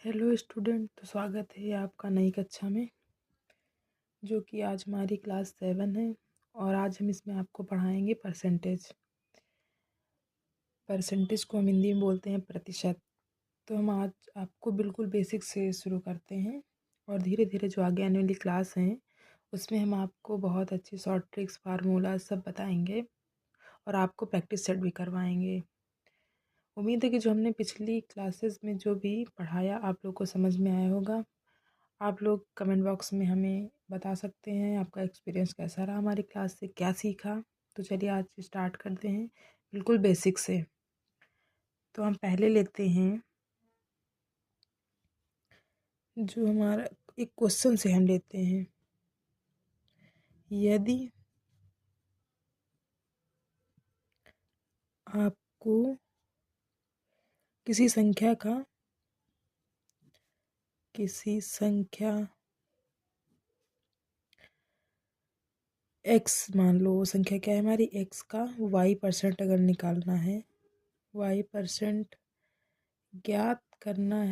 Hello student, तो स्वागत है आपका नई कक्षा में, जो कि आज हमारी क्लास 7 है। और आज हम इसमें आपको पढ़ाएंगे परसेंटेज। परसेंटेज को हम हिंदी में बोलते हैं प्रतिशत। तो हम आज आपको बिल्कुल बेसिक से शुरू करते हैं और धीरे धीरे जो आगे आने वाली क्लास हैं उसमें हम आपको बहुत अच्छी शॉर्ट ट्रिक्स, फार्मूला सब बताएंगे और आपको प्रैक्टिस सेट भी करवाएंगे। उम्मीद है कि जो हमने पिछली क्लासेस में जो भी पढ़ाया आप लोग को समझ में आया होगा। आप लोग कमेंट बॉक्स में हमें बता सकते हैं आपका एक्सपीरियंस कैसा रहा, हमारी क्लास से क्या सीखा। तो चलिए आज स्टार्ट करते हैं बिल्कुल बेसिक से। तो हम पहले लेते हैं जो हमारा एक क्वेश्चन से हम लेते हैं, यदि आपको किसी संख्या x, मान लो वो संख्या क्या है हमारी x का y% अगर निकालना है, y% ज्ञात करना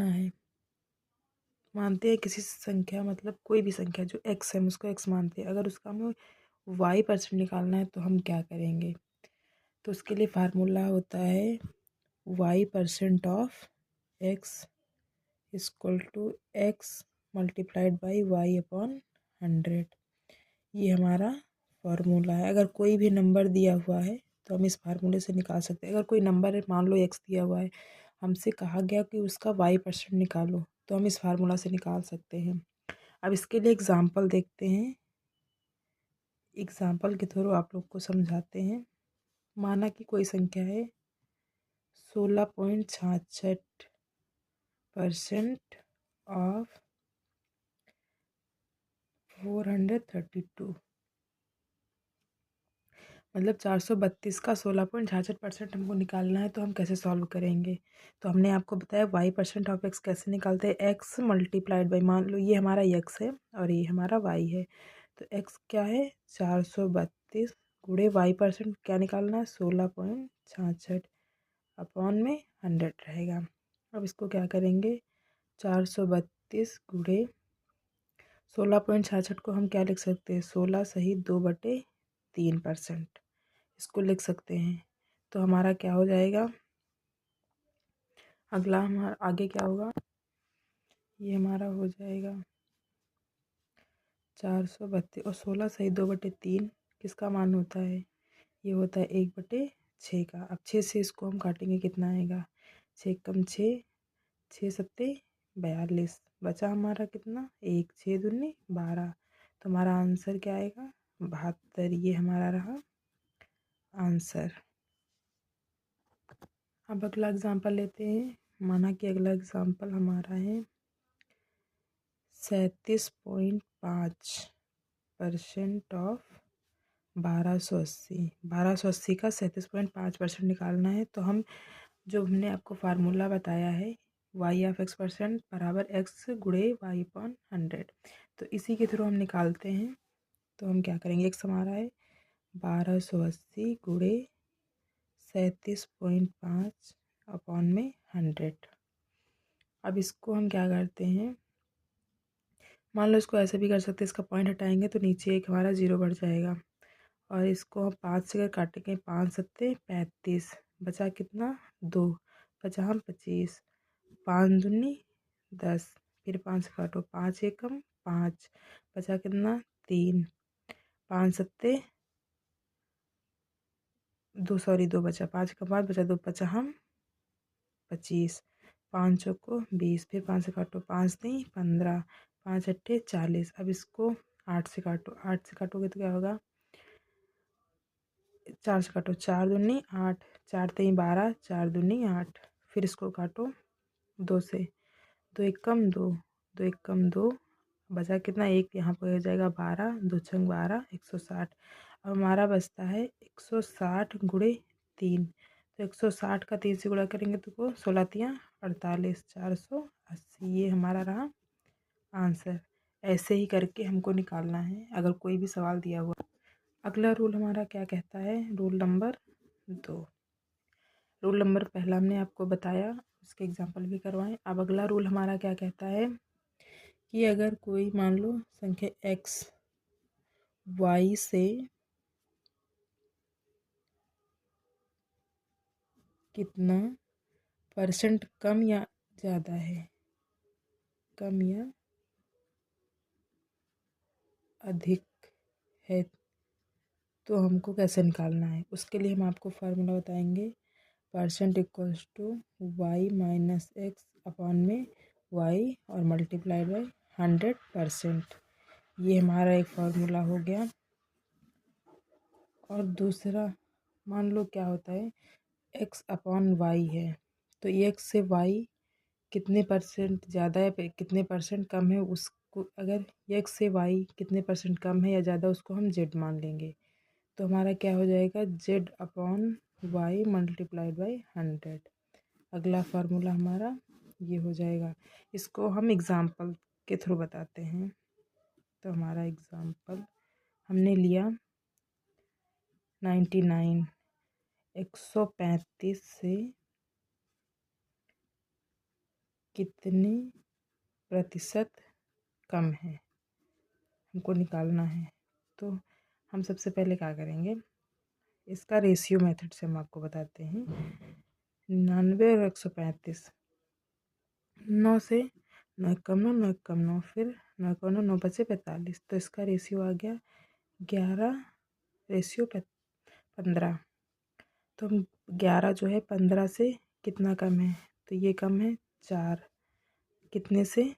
है। मानते हैं किसी संख्या, मतलब कोई भी संख्या जो x है हम उसको x मानते हैं, अगर उसका हमें y% निकालना है तो हम क्या करेंगे। तो उसके लिए फार्मूला होता है y% of x equal to x multiplied by y/100। ये हमारा फार्मूला है। अगर कोई भी नंबर दिया हुआ है तो हम इस फार्मूले से निकाल सकते हैं। अगर कोई नंबर मान लो x दिया हुआ है, हमसे कहा गया कि उसका y% निकालो, तो हम इस फार्मूला से निकाल सकते हैं। अब इसके लिए एग्ज़ाम्पल देखते हैं, एग्ज़ाम्पल के थ्रू आप लोग को समझाते हैं। माना कि कोई संख्या है 16.66% ऑफ 432, मतलब 432 का 16.66% हमको निकालना है। तो हम कैसे सॉल्व करेंगे। तो हमने आपको बताया y% ऑफ x कैसे निकालते हैं, x मल्टीप्लाइड बाई, मान लो ये हमारा x है और ये हमारा y है। तो x क्या है 432 गुणे y% क्या निकालना है 16.66 अपॉन में 100 रहेगा। अब इसको क्या करेंगे 432 गुणे 16.66 को हम क्या लिख सकते हैं 16 सही 2/3%, इसको लिख सकते हैं। तो हमारा क्या हो जाएगा, अगला हमारा आगे क्या होगा, ये हमारा हो जाएगा 432 और 16 सही 2/3 किसका मान होता है, ये होता है 1/6 का। अब 6 से इसको हम काटेंगे कितना आएगा, 6 कम 6, 6 सत्ते 42, बचा हमारा कितना 1, 6 दूनी 12। तो हमारा आंसर क्या आएगा 72। ये हमारा रहा आंसर। अब अगला एग्जांपल लेते हैं। माना कि अगला एग्जांपल हमारा है 37.5% ऑफ 1280। 1280 का 37.5% निकालना है। तो हम जो हमने आपको फार्मूला बताया है y/x% बराबर x गुणे y/100, तो इसी के थ्रू हम निकालते हैं। तो हम क्या करेंगे, x हमारा है 1280 गुणे 37.5 अपॉन में 100। अब इसको हम क्या करते हैं, मान लो इसको ऐसे भी कर सकते हैं, इसका पॉइंट हटाएंगे तो नीचे एक हमारा 0 बढ़ जाएगा। और इसको हम 5 से अगर काटेंगे 5 सत्ते 35, बचा कितना 2, बचा हम 25, 5 दूनी 10, फिर 5 से काटो 5 एकम 5, बचा कितना 3, 5 सत्ते 2, सॉरी 2 बचा, 5 का 5 बचा 2, बचा हम 25, 5 चौको 20, फिर 5 से काटो 5 नहीं 15, 5 अट्ठे 40। अब इसको 8 से काटो, 8 से काटोगे तो क्या होगा 4 से काटो 4 दूनी 8, 4 तीन 12, 4 दूनी 8, फिर इसको काटो 2 से, 2 एक कम 2, 2 एक कम 2, बचा कितना 1, यहाँ पर हो जाएगा 12, 2 छंग 12, 160। अब हमारा बचता है 160 गुणे 3। तो 160 का 3 से गुणा करेंगे तो 16 तियाँ 48, 480। ये हमारा रहा आंसर। ऐसे ही करके हमको निकालना है अगर कोई भी सवाल दिया हुआ। अगला रूल हमारा क्या कहता है, रूल नंबर 2। रूल नंबर पहला हमने आपको बताया, उसके एग्जाम्पल भी करवाएं। अब अगला रूल हमारा क्या कहता है कि अगर कोई मान लो संख्या x y से कितना परसेंट कम या ज़्यादा है, कम या अधिक है, तो हमको कैसे निकालना है। उसके लिए हम आपको फार्मूला बताएंगे। Percent equals to Y minus X upon में वाई और मल्टीप्लाइड बाई 100%। ये हमारा एक फार्मूला हो गया। और दूसरा मान लो क्या होता है, एक्स अपॉन वाई है, तो एक्स से वाई कितने परसेंट ज़्यादा है कितने परसेंट कम है, उसको अगर एक्स से वाई कितने परसेंट कम है या ज़्यादा उसको हम जेड मान लेंगे। तो हमारा क्या हो जाएगा, Z upon Y multiplied by 100। अगला फार्मूला हमारा ये हो जाएगा। इसको हम एग्ज़ाम्पल के थ्रू बताते हैं। तो हमारा एग्ज़ाम्पल हमने लिया 99, 135 से कितने प्रतिशत कम है, हमको निकालना है। तो हम सबसे पहले क्या करेंगे, इसका रेशियो मेथड से हम आपको बताते हैं। 99 और 135, 9 से 9 कम 9, 9 कम 9, फिर 9 कम 9, 9 बचे 45। तो इसका रेशियो आ गया 11:15। तो हम 11 जो है 15 से कितना कम है, तो ये कम है 4, कितने से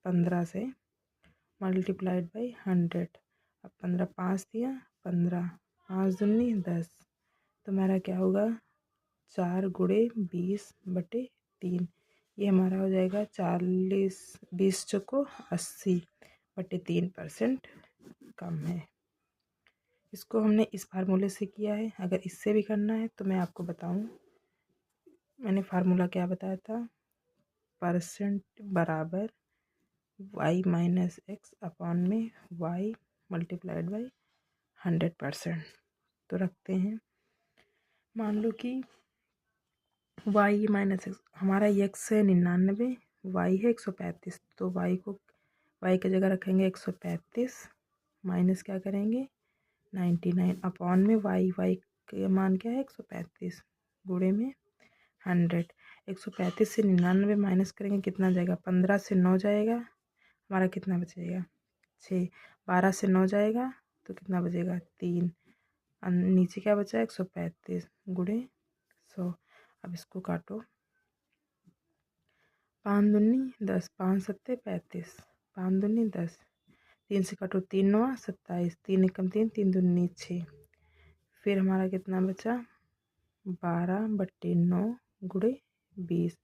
15 से, मल्टीप्लाइड बाई 100। अब 15 5 दिया 15, 5 दूनी 10, तो हमारा क्या होगा 4 गुणे 20/3। ये हमारा हो जाएगा 40, 20 चौको 80/3% कम है। इसको हमने इस फार्मूले से किया है। अगर इससे भी करना है तो मैं आपको बताऊं, मैंने फार्मूला क्या बताया था, परसेंट बराबर वाई माइनस एक्स अपॉन में वाई मल्टीप्लाइड बाई 100%। तो रखते हैं, मान लो कि वाई माइनस एक्स, हमारा एक्स है 99, वाई है 135। तो वाई की जगह रखेंगे 135, माइनस क्या करेंगे 99 अपॉन में वाई का मान क्या है 135, गुणे में 100। 135 से 99 माइनस करेंगे, कितना जाएगा, 15 से 9 जाएगा, हमारा कितना बचेगा 6। 12 से 9 जाएगा तो कितना बचेगा 3, नीचे क्या बचा 135 गुणे 100। अब इसको काटो, 5 दूनी 10, 5 सत्ते 35, 5 दूनी 10, 3 से काटो 3 9 27, 3 एकम 3, 3 दूनी 6। फिर हमारा कितना बचा 12/9 गुणे 20,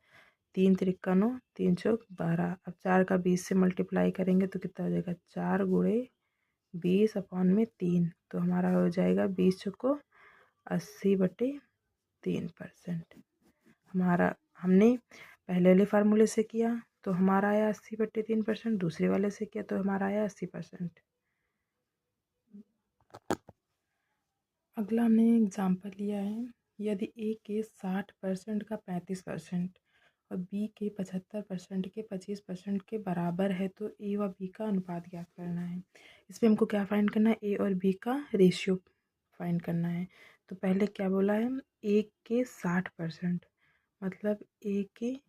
3 त्रिका 9, 3 चौक 12। अब 4 का 20 से मल्टीप्लाई करेंगे तो कितना हो जाएगा 4 गुणे 20 अपॉन में 3। तो हमारा हो जाएगा 20 चौको 80/3%। हमारा हमने पहले वाले फार्मूले से किया तो हमारा आया 80/3%, दूसरे वाले से किया तो हमारा आया 80%। अगला हमने एग्जाम्पल लिया है, यदि ए के 60% का 35% और बी के 75% के 25% के बराबर है तो ए व बी का अनुपात ज्ञात करना है। इसमें हमको क्या फाइंड करना है, ए और बी का रेशियो फाइंड करना है। तो पहले क्या बोला है, ए के 60%, मतलब ए के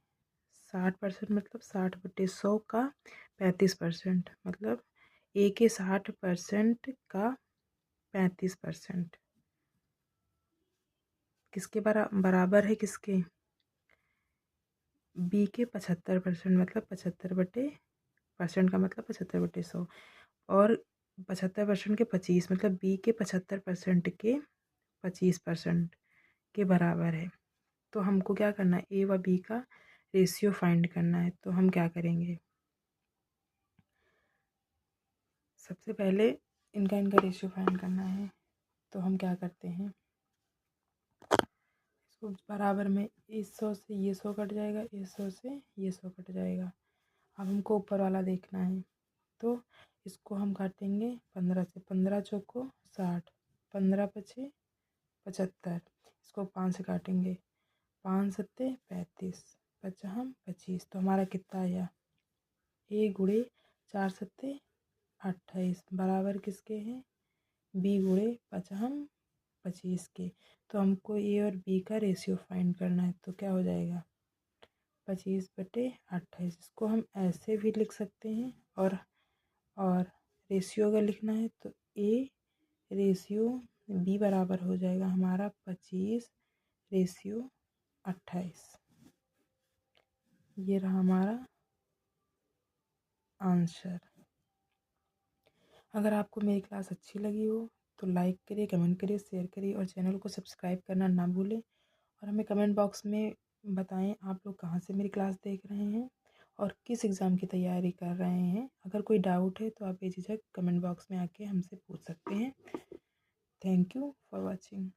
60% मतलब 60/100 का 35%, मतलब ए के 60% का 35% किसके बराबर है, किसके, बी के 75%, मतलब 75/% का मतलब 75/100, और 75% के 25, मतलब बी के 75% के 25% के बराबर है। तो हमको क्या करना है, ए व बी का रेशियो फाइंड करना है। तो हम क्या करेंगे, सबसे पहले इनका रेशियो फाइंड करना है। तो हम क्या करते हैं, इसको बराबर में 100 से ये 100 कट जाएगा, 100 से ये 100 कट जाएगा। अब हमको ऊपर वाला देखना है, तो इसको हम काटेंगे 15 से, 15 चौको 60, 15 पचे 75, इसको 5 से काटेंगे, 5 सत्ते 35, पचहम 25। तो हमारा कितना आया, ए गुणे 4 सत्ते 28 बराबर किसके हैं, बी गुणे पचहम 25 के। तो हमको ए और बी का रेशियो फाइंड करना है। तो क्या हो जाएगा, 25/28। इसको हम ऐसे भी लिख सकते हैं, और रेशियो अगर लिखना है तो ए रेशियो बी बराबर हो जाएगा हमारा 25/28। ये रहा हमारा आंसर। अगर आपको मेरी क्लास अच्छी लगी हो तो लाइक करिए, कमेंट करिए, शेयर करिए और चैनल को सब्सक्राइब करना ना भूलें। और हमें कमेंट बॉक्स में बताएं आप लोग कहाँ से मेरी क्लास देख रहे हैं और किस एग्ज़ाम की तैयारी कर रहे हैं। अगर कोई डाउट है तो आप बेझिझक कमेंट बॉक्स में आके हमसे पूछ सकते हैं। Thank you for watching.